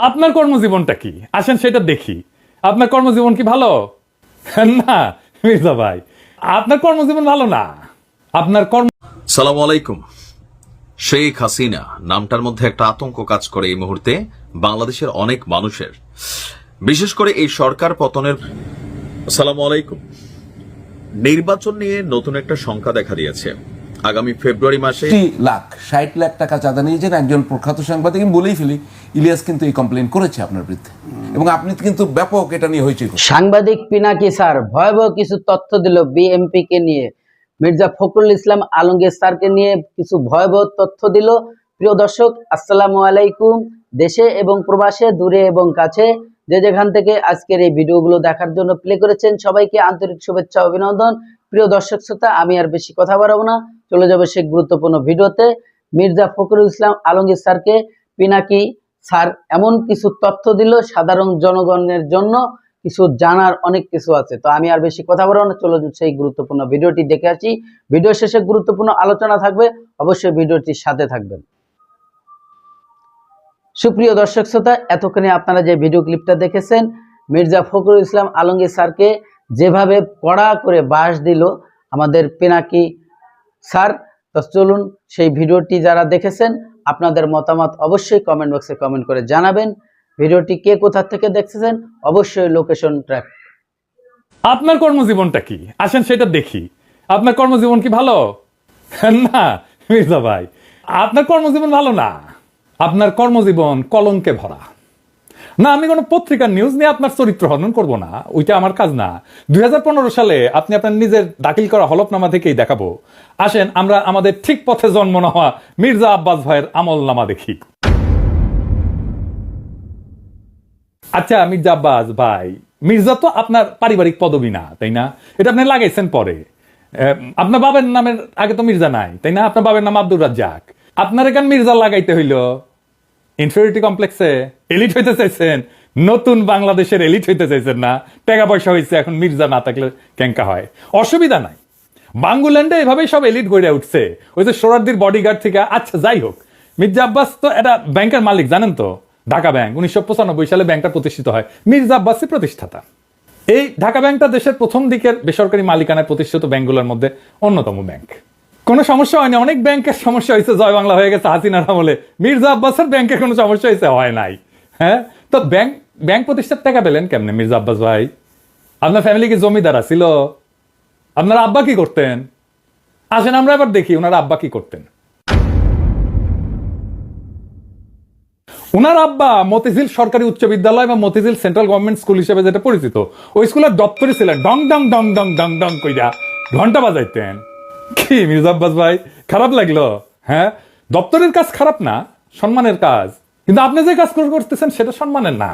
আপনার কর্মজীবনটা কি আসেন সেটা দেখি। আপনার কর্মজীবন কি ভালো? না মির্জা ভাই, আপনার কর্মজীবন ভালো না। আপনার কর্ম সালাম আলাইকুম। শেখ হাসিনা নামটার মধ্যে একটা আতঙ্ক কাজ করে এই মুহূর্তে বাংলাদেশের অনেক মানুষের, বিশেষ করে এই সরকার পতনের। সালাম আলাইকুম। নির্বাচন নিয়ে নতুন একটা সংখ্যা দেখা দিয়েছে। আগামী ফেব্রুয়ারি মাসে 60 লাখ টাকা চাঁদা নিয়েছেন একজন প্রখ্যাত সাংবাদিক। আমি বলেই ফেলি, ইলিয়াস কিন্তু এই কমপ্লেন করেছে আপনার বিরুদ্ধে, এবং আপনি কিন্তু ব্যাপক এটা নিয়ে হয়েছে। সাংবাদিক পিনাকি স্যার ভয়াবহ কিছু তথ্য দিল বিএমপি কে নিয়ে। মির্জা ফখরুল ইসলাম আলমগীর স্যারকে নিয়ে কিছু ভয়াবহ তথ্য দিল। প্রিয় দর্শক, আসসালামু আলাইকুম। দেশে এবং প্রবাসে, দূরে এবং কাছে, যে যেখান থেকে আজকের এই ভিডিওগুলো দেখার জন্য প্লে করেছেন, সবাইকে আন্তরিক শুভেচ্ছা অভিনন্দন। প্রিয় দর্শক শ্রোতা, আমি আর বেশি কথা বাড়াবো না, চলে যাবে সেই গুরুত্বপূর্ণ ভিডিওতে। মির্জা ফখরুল ইসলাম আলমগীর স্যারকে পিনাকি স্যার এমন কিছু তথ্য দিল, সাধারণ জনগণের জন্য কিছু জানার অনেক কিছু আছে। তো আমি আর বেশি কথা বলবো না, চলে যাচ্ছে এই গুরুত্বপূর্ণ ভিডিওটি দেখে আসি। ভিডিও শেষে গুরুত্বপূর্ণ আলোচনা থাকবে, অবশ্যই ভিডিওটির সাথে থাকবেন। সুপ্রিয় দর্শক শ্রোতা, এতক্ষণে আপনারা যে ভিডিও ক্লিপটা দেখেছেন, মির্জা ফখরুল ইসলাম আলমগীর স্যারকে যেভাবে কড়া করে বাঁশ দিল আমাদের পিনাকি স্যার, তো চলুন সেই ভিডিওটি যারা দেখেছেন আপনাদের মতামত অবশ্যই কমেন্ট বক্সে কমেন্ট করে জানাবেন। ভিডিওটি কে কোথা থেকে দেখতেছেন অবশ্যই লোকেশন ট্র্যাক। আপনার কর্মজীবনটা কি আসেন সেটা দেখি। আপনার কর্মজীবন কি ভালো? না মির্জা ভাই, আপনার কর্মজীবন ভালো না। আপনার কর্মজীবন কলঙ্কে ভরা। না, আমি কোনো পত্রিকার নিউজ নিয়ে আপনার চরিত্র হনন করবো না, ওইটা আমার কাজ না। 2015 সালে আপনি আপনার নিজের দাখিল করা হলফনামা থেকেই দেখাবো। আসেন আমরা আমাদের ঠিক পথে জন্ম না হওয়া মির্জা আব্বাস ভাইয়ের আমলনামা দেখি। আচ্ছা মির্জা আব্বাস ভাই, মির্জা তো আপনার পারিবারিক পদবি না, তাই না? এটা আপনি লাগাইছেন পরে। আপনার বাবার নামের আগে তো মির্জা নাই, তাই না? আপনার বাবার নাম আব্দুর রাজ্জাক। আপনার এখান মির্জা লাগাইতে হইল ইনফিরিয়রিটি কমপ্লেক্সে। এলিট হইতে চাইছেন, নতুন বাংলাদেশের এলিট হইতে চাইছেন না? টাকা পয়সা হয়েছে, এখন মির্জা না থাকলে কেঙ্কা হয়? অসুবিধা নাই, বাঙ্গুল্যান্ডে এভাবেই সব এলিট গড়ে উঠছে, ওই যে সোহরাওয়ার্দীর বডিগার্ড থেকে। আচ্ছা যাই হোক, মির্জা আব্বাস তো এটা ব্যাংকের মালিক, জানেন তো? ঢাকা ব্যাংক 1995 সালে ব্যাংকটা প্রতিষ্ঠিত হয়, মির্জা আব্বাসই প্রতিষ্ঠাতা। এই ঢাকা ব্যাংকটা দেশের প্রথম দিকের বেসরকারি মালিকানায় প্রতিষ্ঠিত ব্যাংকগুলোর মধ্যে অন্যতম ব্যাংক। কোনো সমস্যা হয়নি। অনেক ব্যাংকের সমস্যা হয়েছে, জয় বাংলা হয়ে গেছে হাসিনার আমলে। মির্জা আব্বাসের ব্যাংকের কোনো সমস্যা হয়েছে? হয় নাই। হ্যাঁ, তো ব্যাংক প্রতিষ্ঠার টাকা পেলেন কেমনে মির্জা আব্বাস ভাই? আপনার ফ্যামিলি কি জমিদার ছিল? আপনার আব্বা কি করতেন? আসেন আমরা এবার দেখি ওনার আব্বা কি করতেন। ওনার আব্বা মতিঝিল সরকারি উচ্চ বিদ্যালয় বা মতিঝিল সেন্ট্রাল গভর্নমেন্ট স্কুল হিসেবে যেটা পরিচিত, ওই স্কুলের দপ্তরে ছিলেন। ডং ডং ডং ডং ডং ডং কইরা ঘন্টা বাজাইতেন। কি মির্জা আব্বাস ভাই, খারাপ লাগলো? হ্যাঁ, দপ্তরের কাজ খারাপ না, সম্মানের কাজ। কিন্তু আপনি যে কাজ করতেছেন সেটা সম্মানের না।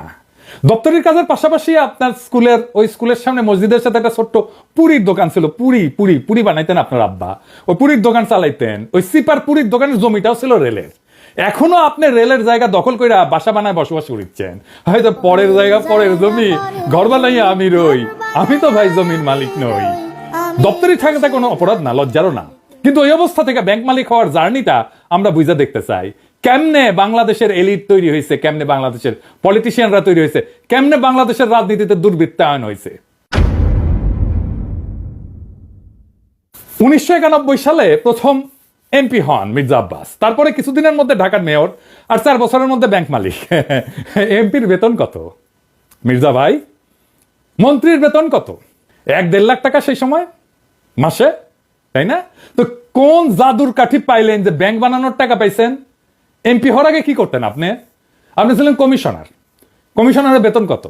দপ্তরের কাজের পাশাপাশি আপনার স্কুলের সামনে মসজিদের সাথে একটা ছোট্ট পুরীর দোকান ছিল। পুরি বানাইতেন আপনার আব্বা, ওই পুরীর দোকান চালাইতেন। ওই সিপার পুরীর দোকানের জমিটাও ছিল রেলের। এখনো আপনি রেলের জায়গা দখল করে বাসা বানায় বসবাস করছেন। হয়তো পরের জায়গা, পরের জমি, ঘর বানাইয়া আমি রই। আমি তো ভাই জমির মালিক নই। দপ্তরি থাকাটা কোনো অপরাধ না, লজ্জারও না। কিন্তু ওই অবস্থা থেকে ব্যাংক মালিক হওয়ার জার্নিটা আমরা বুঝে দেখতে চাই। কেমনে বাংলাদেশের এলিট তৈরি হয়েছে, কেমনে বাংলাদেশের পলিটিশিয়ানরা তৈরি হয়েছে, কেমনে বাংলাদেশের রাজনীতিতে দুর্বৃত্তায়ন হয়েছে। 1991 সালে প্রথম এমপি হন মির্জা আব্বাস। তারপরে কিছুদিনের মধ্যে ঢাকার মেয়র, আর 4 বছরের মধ্যে ব্যাংক মালিক। এমপির বেতন কত মির্জা ভাই? মন্ত্রীর বেতন কত? 1-1.5 লাখ টাকা সেই সময় মাসে, তাই না? তো কোন জাদুর কাঠি পাইলেন যে ব্যাংক বানানোর টাকা পাইছেন? এমপি হওয়ার আগে কি করতেন আপনি? আপনি ছিলেন কমিশনার। কমিশনারের বেতন কত?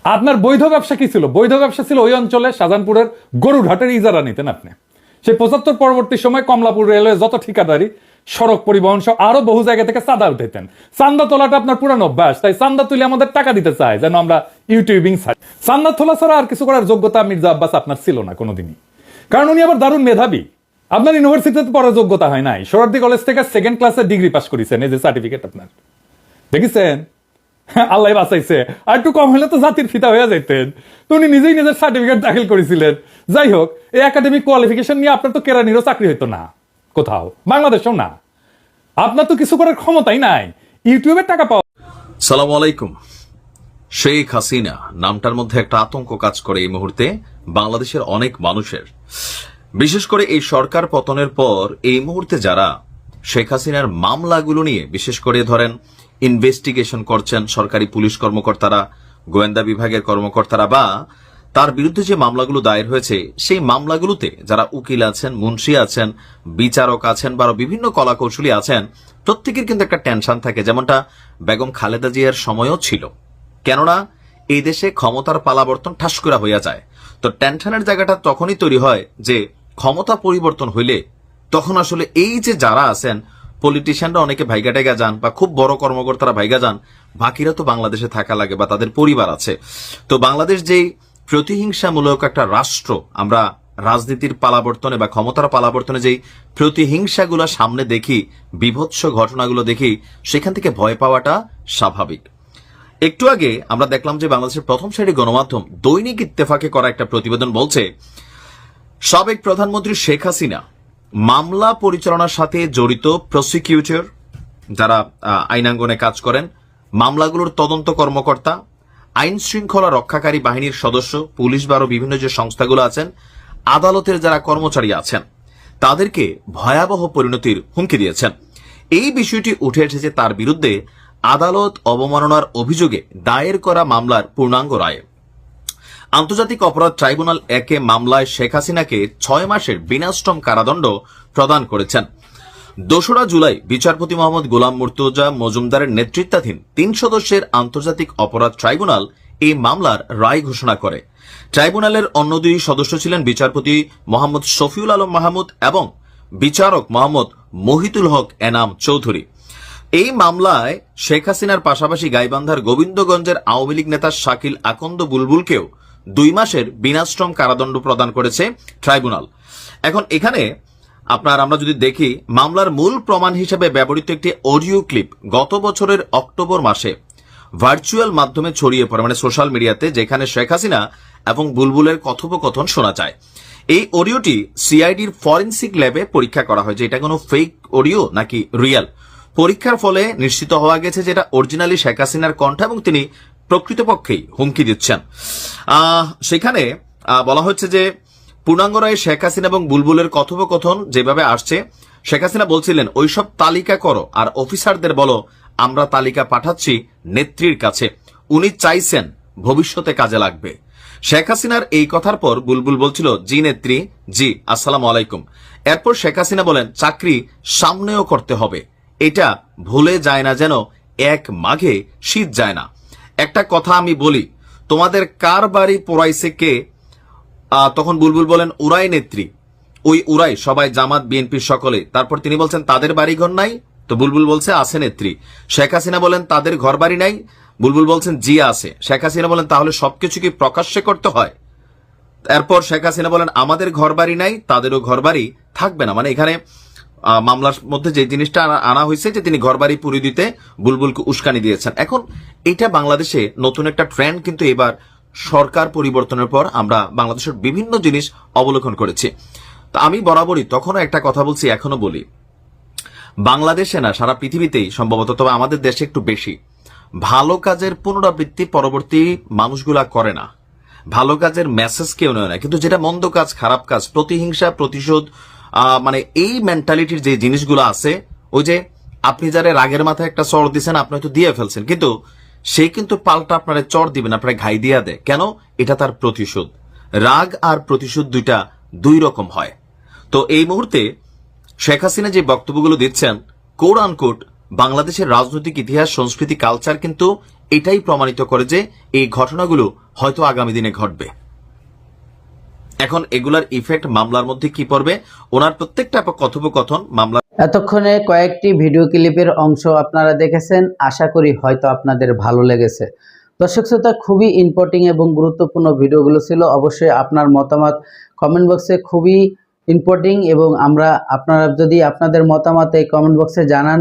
আপনার বৈধ ব্যবসা কি ছিল? বৈধ ব্যবসা ছিল ওই অঞ্চলে শাহজাহানপুরের গরুঘাটের ইজারা নিতেন আপনি। সেই 75 পরবর্তী সময় কমলাপুর রেলওয়ে যত ঠিকাদারি, সড়ক পরিবহন সহ আরো বহু জায়গা থেকে চাঁদা উঠাইতেন। চান্দা তোলাটা আপনার পুরানো অভ্যাস, তাই চান্দা তুলে আমাদের টাকা দিতে চায় যেন আমরা ইউটিউবিং ছাড়ি। চান্দা তোলা ছাড়া আর কিছু করার যোগ্যতা মির্জা আব্বাস আপনার ছিল না কোনোদিনই, কারণ উনি আবার দারুণ মেধাবী। আপনার ইউনিভার্সিটিতে পড়ার যোগ্যতা হয় নাই, সোহরাওয়ার্দী কলেজ থেকে 2nd ক্লাসে ডিগ্রি পাস করেছেন। এই যে সার্টিফিকেট আপনার, দেখেছেন? আল্লাহ বাঁচাইছে, আর একটু কম হলে তো জাতির ফিতা হয়ে যাইতেন। তো উনি নিজেই নিজের সার্টিফিকেট দাখিল করেছিলেন। যাই হোক, এই একাডেমিক কোয়ালিফিকেশন নিয়ে আপনার তো কেরানিরও চাকরি হইতো না কোথাও, বাংলাদেশেও না। আপনার তো কিছু করার ক্ষমতাই নাই, ইউটিউবের টাকা পাওয়া। সালাম আলাইকুম। শেখ হাসিনা নামটার মধ্যে একটা আতঙ্ক কাজ করে এই মুহূর্তে বাংলাদেশের অনেক মানুষের। বিশেষ করে এই সরকার পতনের পর এই মুহূর্তে যারা শেখ হাসিনার মামলাগুলো নিয়ে বিশেষ করে ধরেন ইনভেস্টিগেশন করছেন সরকারি পুলিশ কর্মকর্তারা, গোয়েন্দা বিভাগের কর্মকর্তারা, বা তার বিরুদ্ধে যে মামলাগুলো দায়ের হয়েছে সেই মামলাগুলোতে যারা উকিল আছেন, মুন্সি আছেন, বিচারক আছেন বা বিভিন্ন কলাকৌশলী আছেন, প্রত্যেকের কিন্তু একটা টেনশন থাকে, যেমনটা বেগম খালেদা জিয়ার সময়ও ছিল। কেননা এই দেশে ক্ষমতার পালাবর্তন ঠাস করে হইয়া যায়। তো টেনশনের জায়গাটা তখনই তৈরি হয় যে ক্ষমতা পরিবর্তন হইলে তখন আসলে এই যে যারা আছেন পলিটিশিয়ানরা অনেকে ভাইগা টেগা যান বা খুব বড় কর্মকর্তারা ভাইগা যান, বাকিরা তো বাংলাদেশে থাকা লাগে বা তাদের পরিবার আছে। তো বাংলাদেশ যেই প্রতিহিংসামূলক একটা রাষ্ট্র, আমরা রাজনীতির পালাবর্তনে বা ক্ষমতার পালাবর্তনে যেই প্রতিহিংসাগুলো সামনে দেখি, বিভৎস ঘটনাগুলো দেখি, সেখান থেকে ভয় পাওয়াটা স্বাভাবিক। একটু আগে আমরা দেখলাম যে বাংলাদেশের প্রথম সারির গণমাধ্যম দৈনিক ইত্তেফাকে করা একটা প্রতিবেদন বলছে সাবেক প্রধানমন্ত্রী শেখ হাসিনা মামলা পরিচালনার সাথে জড়িত প্রসিকিউটর, যারা আইনাঙ্গনে কাজ করেন, মামলাগুলোর তদন্ত কর্মকর্তা, আইন শৃঙ্খলা রক্ষাকারী বাহিনীর সদস্য, পুলিশ বা আরো বিভিন্ন যে সংস্থাগুলো আছেন, আদালতের যারা কর্মচারী আছেন, তাদেরকে ভয়াবহ পরিণতির হুমকি দিয়েছেন। এই বিষয়টি উঠে এসেছে তার বিরুদ্ধে আদালত অবমাননার অভিযোগে দায়ের করা মামলার পূর্ণাঙ্গ রায়ে। আন্তর্জাতিক অপরাধ ট্রাইব্যুনাল একে মামলায় শেখ হাসিনাকে 6 মাসের বিনাশ্রম কারাদণ্ড প্রদান করেছেন। 2রা জুলাই বিচারপতি মোহাম্মদ গোলাম মুর্তজা মজুমদারের নেতৃত্বাধীন 3 সদস্যের আন্তর্জাতিক অপরাধ ট্রাইব্যুনাল এই মামলার রায় ঘোষণা করে। ট্রাইব্যুনালের অন্য 2 সদস্য ছিলেন বিচারপতি মোহাম্মদ শফিউল আলম মাহমুদ এবং বিচারক মোহাম্মদ মহিতুল হক এনাম চৌধুরী। এই মামলায় শেখ হাসিনার পাশাপাশি গাইবান্ধার গোবিন্দগঞ্জের আওয়ামী লীগ নেতা শাকিল আকন্দ বুলবুলকেও 2 মাসের বিনাশ্রম কারাদণ্ড প্রদান করেছে ট্রাইব্যুনাল। এখন এখানে আমরা যদি দেখি, মামলার মূল প্রমাণ হিসেবে ব্যবহৃত একটি অডিও ক্লিপ গত বছরের অক্টোবর মাসে ভার্চুয়াল মাধ্যমে ছড়িয়ে পড়ে, মানে সোশ্যাল মিডিয়াতে, যেখানে শেখ হাসিনা এবং বুলবুলের কথোপকথন শোনা যায়। এই অডিওটি সিআইডির ফরেনসিক ল্যাবে পরীক্ষা করা হয় যে এটা কোনো ফেক অডিও নাকি রিয়েল। পরীক্ষার ফলে নিশ্চিত হওয়া গেছে যে এটা অরিজিনালি শেখ হাসিনার কণ্ঠ এবং তিনি প্রকৃতপক্ষেই হুমকি দিচ্ছেন। সেখানে বলা হচ্ছে যে পূর্ণাঙ্গ রায়ে শেখ হাসিনা এবং বুলবুলের কথোপকথন যেভাবে আসছে, শেখ হাসিনা বলছিলেন ওইসব তালিকা করো আর অফিসারদের বলো আমরা তালিকা পাঠাচ্ছি নেত্রীর কাছে, উনি চাইছেন ভবিষ্যতে কাজে লাগবে। শেখ হাসিনার এই কথার পর বুলবুল বলছিল জি নেত্রী, জি, আসসালামু আলাইকুম। এরপর শেখ হাসিনা বলেন চাকরি সামনেও করতে হবে, এটা ভুলে যায় না যেন 1 মাঘে শীত যায় না। একটা কথা আমি বলি, তোমাদের কার বাড়ি পোড়াইছে কে? তখন বুলবুল বলেন উড়াই নেত্রী, ওই উড়াই সবাই জামাত বিএনপির সকলে। তারপর তিনি বলছেন তাদের বাড়িঘর নাই? তো বুলবুল বলছে আছে নেত্রী। শেখ হাসিনা বলেন তাদের ঘর বাড়ি নাই? বুলবুল বলছেন জি আছে। শেখ হাসিনা বলেন তাহলে সবকিছু কি প্রকাশ্যে করতে হয়? এরপর শেখ হাসিনা বলেন আমাদের ঘর বাড়ি নাই, তাদেরও ঘর বাড়ি থাকবে না। মানে এখানে মামলার মধ্যে যে জিনিসটা আনা হয়েছে যে তিনি ঘর বাড়ি পুরি দিতে বুলবুলকে উস্কানি দিয়েছেন। এখন এটা বাংলাদেশে নতুন একটা ট্রেন্ড, কিন্তু এবার সরকার পরিবর্তনের পর আমরা বাংলাদেশের বিভিন্ন জিনিস অবলোকন করেছি। তো আমি বরাবরই তখনও একটা কথা বলছি, এখনো বলি, বাংলাদেশে না সারা পৃথিবীতেই সম্ভবত, তবে আমাদের দেশে একটু বেশি, ভালো কাজের পুনরাবৃত্তি পরবর্তী মানুষগুলা করে না, ভালো কাজের মেসেজ কেউ নেয় না। কিন্তু যেটা মন্দ কাজ, খারাপ কাজ, প্রতিহিংসা, প্রতিশোধ, মানে এই মেন্টালিটির যে জিনিসগুলো আছে, ওই যে আপনি যারা রাগের মাথায় একটা চড় দিচ্ছেন, আপনি হয়তো দিয়ে ফেলছেন, কিন্তু সে কিন্তু পাল্টা আপনারা চড় দিবেন, আপনারা ঘাই দিয়া দেয়। কেন? এটা তার প্রতিশোধ। রাগ আর প্রতিশোধ দুইটা 2 রকম হয়। তো এই মুহূর্তে শেখ হাসিনা যে বক্তব্যগুলো দিচ্ছেন, কোট আনকোট বাংলাদেশের রাজনৈতিক ইতিহাস, সংস্কৃতি, কালচার কিন্তু এটাই প্রমাণিত করে যে এই ঘটনাগুলো হয়তো আগামী দিনে ঘটবে। এখন এগুলার ইফেক্ট মামলার মধ্যে কি পড়বে, ওনার প্রত্যেকটা কথোপকথন মামলা। এতক্ষণে কয়েকটি ভিডিও ক্লিপের অংশ আপনারা দেখেছেন, আশা করি হয়তো আপনাদের ভালো লেগেছে। দর্শক শ্রোতা, খুবই ইম্পর্টেন্ট এবং গুরুত্বপূর্ণ ভিডিওগুলো ছিল। অবশ্যই আপনার মতামত কমেন্ট বক্সে খুবই ইম্পর্টেন্ট, এবং আপনারা যদি আপনাদের মতামত এই কমেন্ট বক্সে জানান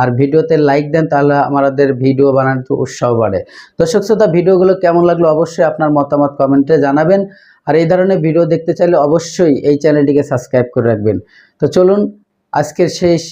আর ভিডিওতে লাইক দেন, তাহলে আমাদের ভিডিও বানাতে উৎসাহ বাড়ে। দর্শক শ্রোতা, ভিডিওগুলো কেমন লাগলো অবশ্যই আপনার মতামত কমেন্টে জানাবেন। আর এই ধরনের ভিডিও দেখতে চাইলে অবশ্যই এই চ্যানেলটিকে সাবস্ক্রাইব করে রাখবেন। তো চলুন আজকের শেষ